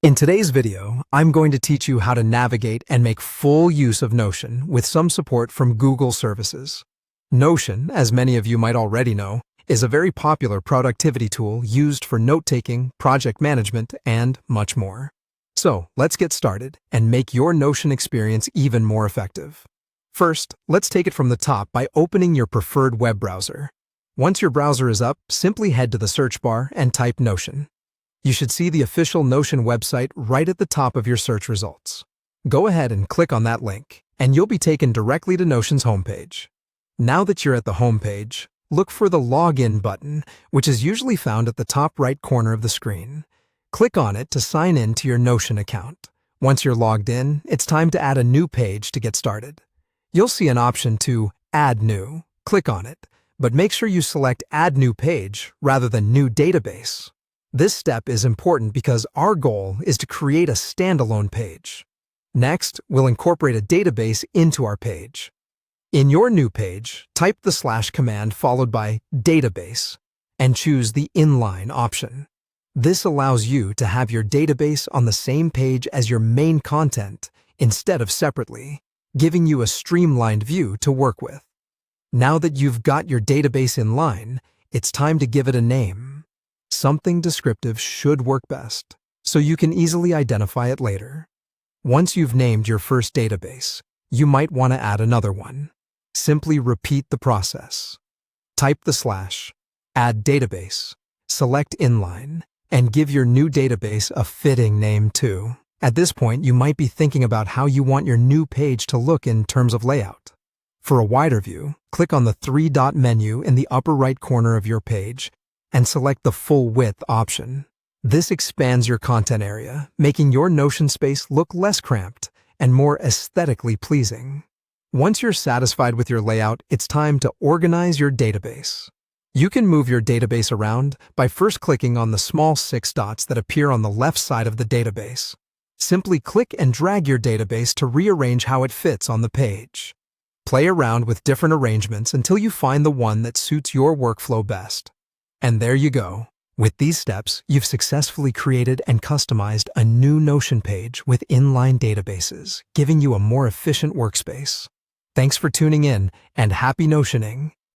In today's video, I'm going to teach you how to navigate and make full use of Notion with some support from Google services. Notion, as many of you might already know, is a very popular productivity tool used for note-taking, project management, and much more. So, let's get started and make your Notion experience even more effective. First, let's take it from the top by opening your preferred web browser. Once your browser is up, simply head to the search bar and type Notion. You should see the official Notion website right at the top of your search results. Go ahead and click on that link, and you'll be taken directly to Notion's homepage. Now that you're at the homepage, look for the Login button, which is usually found at the top right corner of the screen. Click on it to sign in to your Notion account. Once you're logged in, it's time to add a new page to get started. You'll see an option to Add New. Click on it, but make sure you select Add New Page rather than New Database. This step is important because our goal is to create a standalone page. Next, we'll incorporate a database into our page. In your new page, type the / command followed by Database and choose the Inline option. This allows you to have your database on the same page as your main content instead of separately, giving you a streamlined view to work with. Now that you've got your database in line, it's time to give it a name. Something descriptive should work best, so you can easily identify it later. Once you've named your first database, you might want to add another one. Simply repeat the process. Type the / add database, select inline, and give your new database a fitting name too. At this point, you might be thinking about how you want your new page to look in terms of layout. For a wider view, click on the three-dot menu in the upper right corner of your page and select the full width option. This expands your content area, making your Notion space look less cramped and more aesthetically pleasing. Once you're satisfied with your layout, it's time to organize your database. You can move your database around by first clicking on the small 6 dots that appear on the left side of the database. Simply click and drag your database to rearrange how it fits on the page. Play around with different arrangements until you find the one that suits your workflow best. And there you go. With these steps, you've successfully created and customized a new Notion page with inline databases, giving you a more efficient workspace. Thanks for tuning in, and happy Notioning!